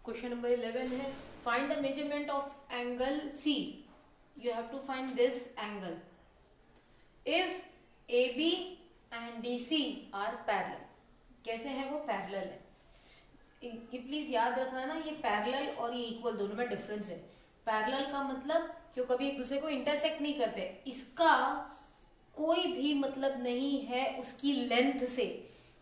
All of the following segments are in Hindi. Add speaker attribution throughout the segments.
Speaker 1: क्वेश्चन नंबर 11 है find the measurement of angle C. You have to find this angle if A B and D C are parallel. कैसे है वो? पैरेलल है. ये प्लीज याद रखना ना, ये पैरेलल और ये इक्वल दोनों में डिफरेंस है. पैरेलल का मतलब क्यों कभी एक दूसरे को इंटरसेक्ट नहीं करते, इसका कोई भी मतलब नहीं है उसकी लेंथ से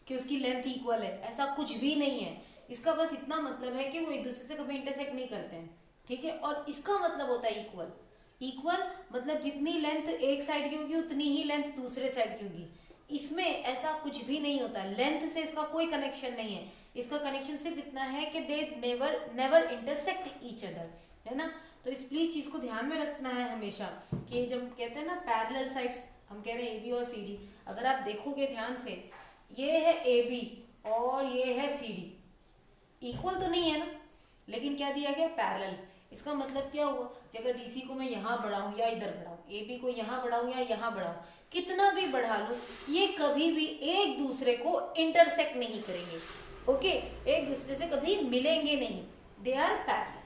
Speaker 1: कि उसकी लेंथ इक्वल है, ऐसा कुछ भी नहीं है. इसका बस इतना मतलब है कि वो एक दूसरे से कभी इंटरसेक्ट नहीं करते हैं. ठीक है. और इसका मतलब होता है इक्वल. इक्वल मतलब जितनी लेंथ एक साइड की होगी उतनी ही लेंथ दूसरे साइड की होगी. इसमें ऐसा कुछ भी नहीं होता. लेंथ से इसका कोई कनेक्शन नहीं है. इसका कनेक्शन सिर्फ इतना है कि they never intersect each other, है ना. तो इस प्लीज चीज को ध्यान में रखना है हमेशा कि जब कहते हैं ना पैरेलल साइड्स, हम कह रहे हैं ए बी और सी डी. अगर आप देखोगे ध्यान से, ये है ए बी और ये है सी डी. इक्वल तो नहीं है ना, लेकिन क्या दिया गया? पैरेलल. इसका मतलब क्या हुआ कि अगर डीसी को मैं यहाँ बढ़ाऊं या इधर बढ़ाऊं, ए बी को यहाँ बढ़ाऊं या यहाँ बढ़ाऊं, कितना भी बढ़ा लूं, ये कभी भी एक दूसरे को इंटरसेक्ट नहीं करेंगे. ओके. एक दूसरे से कभी मिलेंगे नहीं. They are parallel.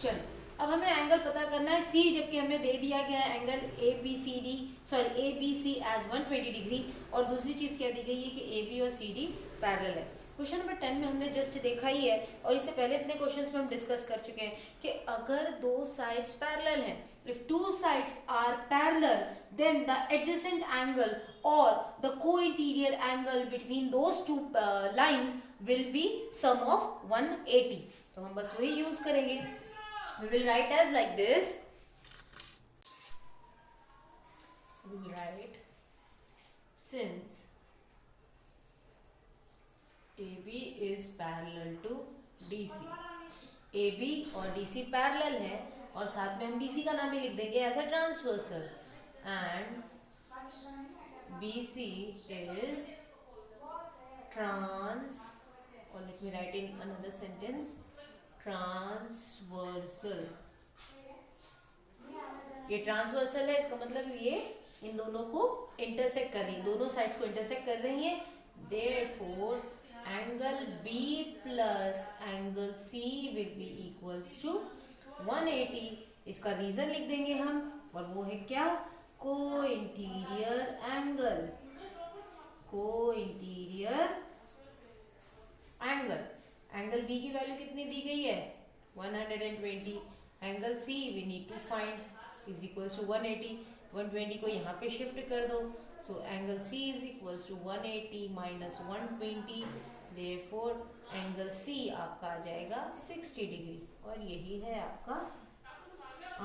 Speaker 1: चलो अब हमें एंगल पता करना है सी, जबकि हमें दे दिया गया है angle A B C D, sorry A B C as 120 degree. और दूसरी चीज़ क्या दी गई है कि ए बी और सी डी पैरेलल है. क्वेश्चन नंबर 10 में हमने जस्ट देखा ही है, और इससे पहले इतने क्वेश्चंस में हम डिस्कस कर चुके हैं कि अगर दो साइड्स पैरेलल हैं, if two sides are parallel, then the adjacent angle और the co-interior angle between those two lines will be sum of 180. तो हम बस वही यूज करेंगे. We will write as like this. So we will write since AB is parallel to DC. AB और DC parallel है, और साथ में हम BC का नाम भी लिख देंगे as a transversal, and BC is trans, or let me write in another sentence, transversal. ये ट्रांसवर्सल है, इसका मतलब ये इन दोनों को इंटरसेक्ट कर रही है, दोनों साइड्स को इंटरसेक्ट कर रही है. Therefore angle B plus angle C will be equals to 180. इसका रीजन लिख देंगे हम, और वो है क्या? Co interior angle. Co interior angle. Angle B की वैल्यू कितनी दी गई है? 120. Angle C we need to find is equals to 180. 120 को यहाँ पे शिफ्ट कर दो. So angle C is equals to 180 minus 120. Therefore angle C आपका आ जाएगा 60 डिग्री, और यही है आपका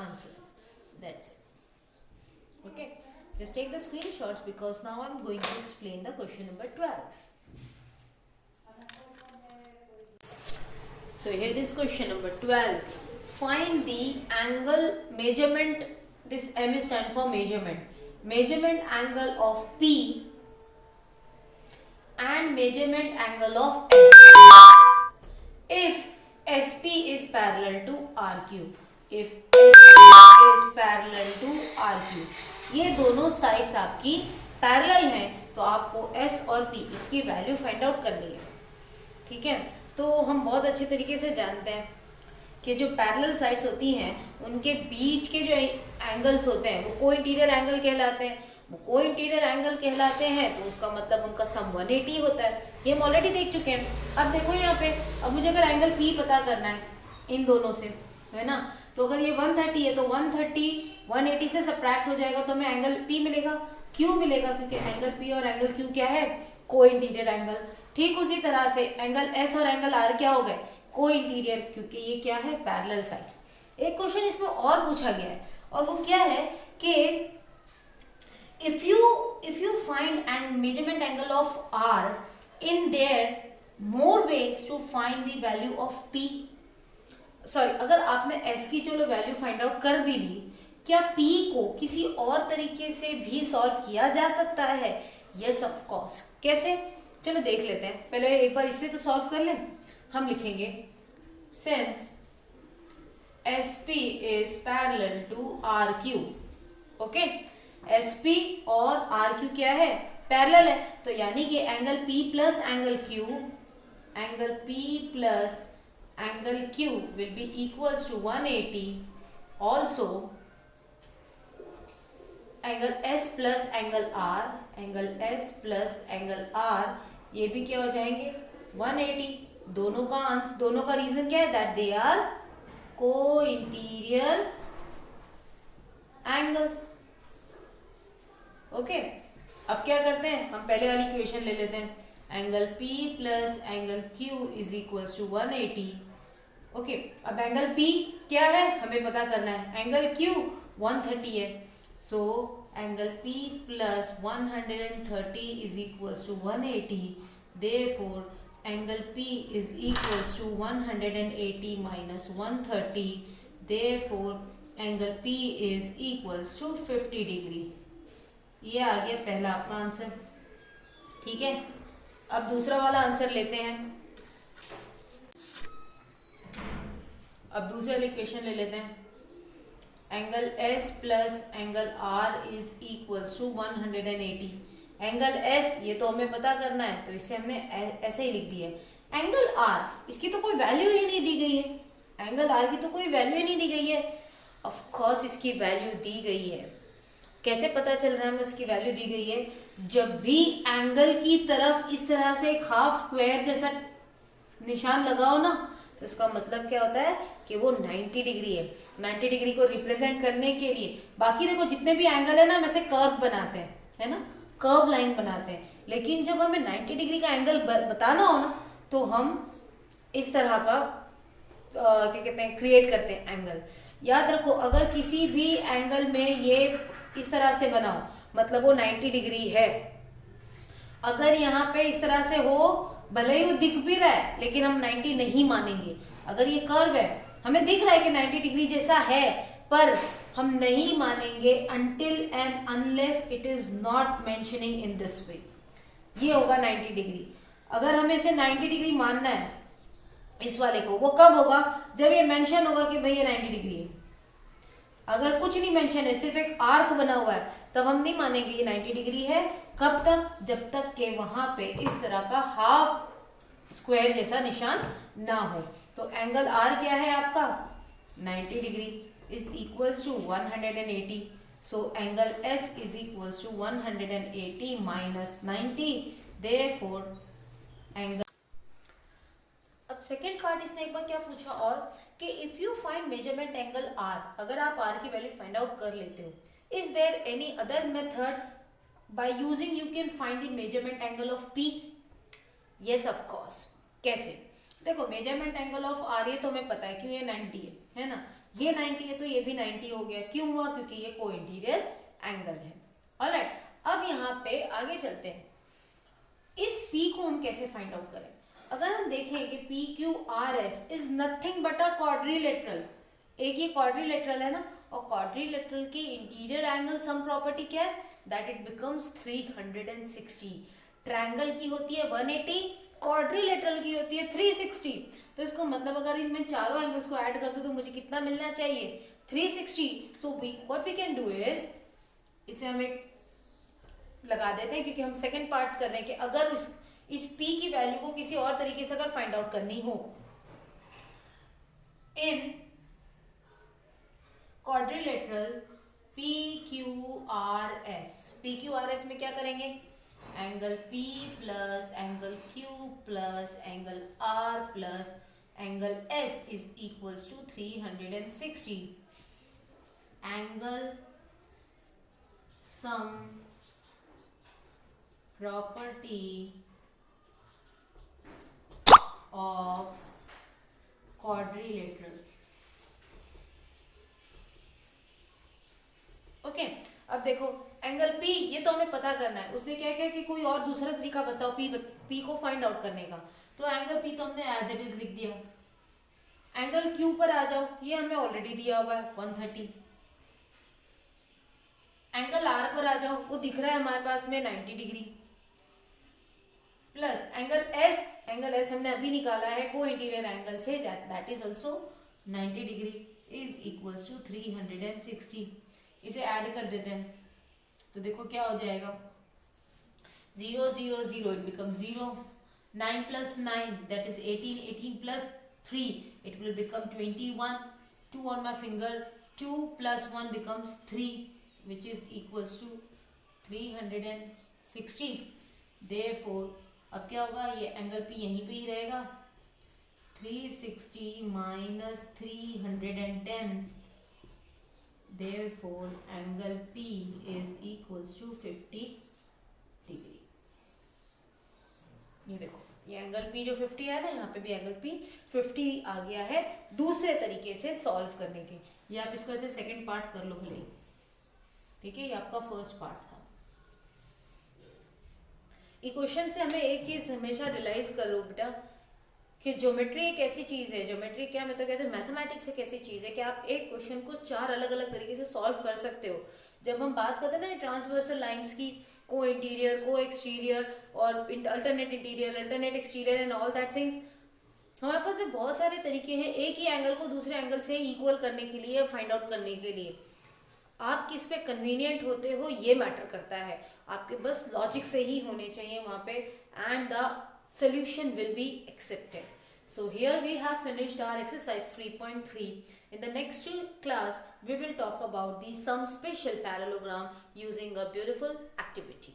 Speaker 1: answer. That's it. Okay. Just take the screenshots because now I am going to explain the question number 12. So here is question number 12. Find the angle measurement. This M stands for measurement. Measurement angle of P and measurement angle of S. If SP is parallel to RQ. If SP is parallel to RQ. ये दोनों साइड्स आपकी पैरेलल हैं, तो आपको S और P इसकी वैल्यू फाइंड आउट करनी है. ठीक है. तो हम बहुत अच्छे तरीके से जानते हैं कि जो पैरेलल साइड्स होती हैं उनके बीच के जो एंगल्स होते हैं वो को इंटीरियर एंगल कहलाते हैं. वो को इंटीरियर एंगल कहलाते हैं तो उसका मतलब उनका सम 180 होता है. ये हम ऑलरेडी देख चुके हैं. अब देखो यहाँ पे, अब मुझे अगर एंगल P पता करना है इन दोनों से, है ना, तो अगर ये 130 है तो 130 180 से सब्ट्रैक्ट हो जाएगा तो हमें एंगल P मिलेगा. क्यों मिलेगा? क्योंकि एंगल P और एंगल Q क्या है? Co interior angle. ठीक उसी तरह से एंगल S और एंगल R क्या हो गए? को इंटीरियर, क्योंकि ये क्या है? Parallel sides. एक क्वेश्चन इसमें और पूछा गया है, और वो क्या है कि if you find measurement angle of R in there more ways to find the value of P. Sorry, अगर आपने S की चलो वैल्यू फाइंड आउट कर भी ली, क्या P को किसी और तरीके से भी सॉल्व किया जा सकता है? Yes of course. कैसे? चलो देख लेते हैं. पहले एक बार इससे तो सॉल्व कर लें. हम लिखेंगे since SP is parallel to RQ. Okay. SP और RQ क्या है? पैरेलल है. तो यानी कि angle P plus angle Q, angle P plus angle Q will be equals to 180. Also angle S plus angle R, angle S plus angle R ये भी क्या हो जाएंगे 180. दोनों का रीजन क्या है? दैट दे आर को इंटीरियर एंगल. ओके, अब क्या करते हैं, हम पहले वाली इक्वेशन ले लेते हैं. Angle P plus angle Q is equals to 180. Okay, अब एंगल P क्या है हमें पता करना है, एंगल Q 130 है. So angle P plus 130 is equals to 180. Therefore angle P is equals to 180 minus 130. Therefore angle P is equals to 50 degree. ये आ गया पहला आपका आंसर. ठीक है, अब दूसरा वाला आंसर लेते हैं. अब दूसरे वाली इक्वेशन ले लेते हैं. Angle S plus angle R is equals to 180. Angle S ये तो हमें पता करना है, तो इसे हमने ऐसे ही लिख दिया है. एंगल R इसकी तो कोई वैल्यू ही नहीं दी गई है. एंगल R की तो कोई वैल्यू ही नहीं दी गई है. ऑफ कोर्स इसकी वैल्यू दी गई है. कैसे पता चल रहा है हमें इसकी वैल्यू दी गई है? जब भी एंगल की तरफ इस तरह से एक हाफ स्क्वायर जैसा निशान लगाओ ना, तो इसका मतलब क्या होता है कि वो 90 डिग्री है. 90 डिग्री को रिप्रेजेंट करने के लिए बाकी देखो जितने भी एंगल है ना, हम ऐसे कर्व बनाते हैं, है ना, कर्व लाइन बनाते हैं. लेकिन जब हमें 90 डिग्री का एंगल बताना हो ना, तो हम इस तरह का क्या कहते हैं, क्रिएट करते हैं एंगल. याद रखो, अगर किसी भी एंगल में ये इस तरह से बनाओ, मतलब वो 90 डिग्री है. अगर यहाँ पे इस तरह से हो, भले ही वो दिख भी रहा है, लेकिन हम 90 नहीं मानेंगे. अगर ये कर्व है, हमें दिख रहा है कि 90 डिग्री जैसा है, पर हम नहीं मानेंगे until and unless it is not mentioning in this way. ये होगा 90 डिग्री. अगर हमें इसे 90 डिग्री मानना है इस वाले को, वो कब होगा? जब ये मेंशन होगा कि भाई ये 90 डिग्री है. अगर कुछ नहीं मेंशन है, सिर्फ एक आर्क बना हुआ है, तब हम नहीं मानेंगे ये 90 डिग्री है. कब तक? जब तक कि वहां पे इस तरह का हाफ स्क्वायर जैसा निशान ना हो. तो एंगल आर क्या है आपका? 90 degree is equals to 180. So angle S is equals to 180 minus 90. Therefore angle. अब सेकेंड पार्ट इसने एक बार क्या पूछा और कि if you find measurement angle R, अगर आप आर की वैल्यू फाइंड आउट कर लेते हो, is there any other method by using you can find the measurement angle of P? Yes of course. कैसे? देखो, मेजरमेंट एंगल ऑफ आर ये तो हमें पता है, क्यों ये 90 है ना, ये 90 है तो ये भी 90 हो गया. क्यों हुआ? क्योंकि ये को इंटीरियर एंगल है. ऑलराइट, अब यहाँ पे आगे चलते हैं. इस पी को हम कैसे फाइंड आउट करें? अगर हम देखें कि P Q R S is nothing but a quadrilateral. एक ये क्वाड्रिलेटरल है ना, और क्वाड्रिलेटरल की इंटीरियर एंगल सम प्रॉपर्टी क्या है? That it becomes 360. ट्रायंगल की होती है 180, क्वाड्रिलेटरल की होती है 360. तो इसको मतलब अगर इनमें चारों एंगल्स को ऐड कर दूं तो मुझे कितना मिलना चाहिए? 360. So what we can do is, इसे हम एक लगा देते हैं, क्योंकि हम सेकंड पार्ट कर रहे हैं कि अगर इस P की वैल्यू को किसी और तरीके से अगर फाइंड आउट करनी हो, इन क्वाड्रिलेटरल PQRS. PQRS में क्या करेंगे? Angle P plus angle Q plus angle R plus angle S is equals to 360. Angle sum property of quadrilateral. Okay, अब देखो एंगल P ये तो हमें पता करना है. उसने क्या किया कि कोई और दूसरा तरीका बताओ P को फाइंड आउट करने का. तो एंगल P तो हमने एज इट इज लिख दिया. एंगल Q पर आ जाओ, ये हमें ऑलरेडी दिया हुआ है 130. एंगल R पर आ जाओ, वो दिख रहा है हमारे पास में 90 डिग्री. प्लस एंगल S हमने अभी निकाला है को इंटीरियर एंगल से, that is also 90 degree is equals to 360. इसे ऐड कर देते हैं तो देखो क्या हो जाएगा. 0 0 0 it become 0. 9 plus 9 that is 18. 18 plus 3, it will become 21. 2 on my finger, 2 plus 1 becomes 3, which is equals to 360. Therefore अब क्या होगा, ये एंगल P यहीं पे ही रहेगा. 360 minus 310. Therefore angle P is equals to 50 degree. ये देखो, ये एंगल P जो 50 है ना, यहाँ पे भी एंगल P 50 आ गया है दूसरे तरीके से सॉल्व करने के. ये आप इसको ऐसे सेकंड पार्ट कर लो भले, ठीक है. ये आपका फर्स्ट पार्ट था. इक्वेशन से हमें एक चीज हमेशा रियलाइज करो बेटा कि ज्योमेट्री एक ऐसी चीज है. ज्योमेट्री क्या मतलब कहते हैं, मैथमेटिक्स एक ऐसी चीज है कि आप एक क्वेश्चन को 4 अलग अलग तरीके से सॉल्व कर सकते हो. जब हम बात करते हैं ना ट्रांसवर्सल लाइंस की, को इंटीरियर, को एक्सटीरियर और alternate interior, alternate exterior and all that things, हमारे पास में बहुत सारे तरीके हैं एक ही एंगल को दूसरे एंगल से इक्वल करने के लिए, फाइंड आउट करने के लिए. आप किस पे कन्वीनियंट होते हो ये मैटर करता है. आपके बस लॉजिक से ही होने चाहिए वहाँ पे, and the solution will be accepted. So here we have finished our exercise 3.3. In the next class we will talk about the some special parallelogram using a beautiful activity.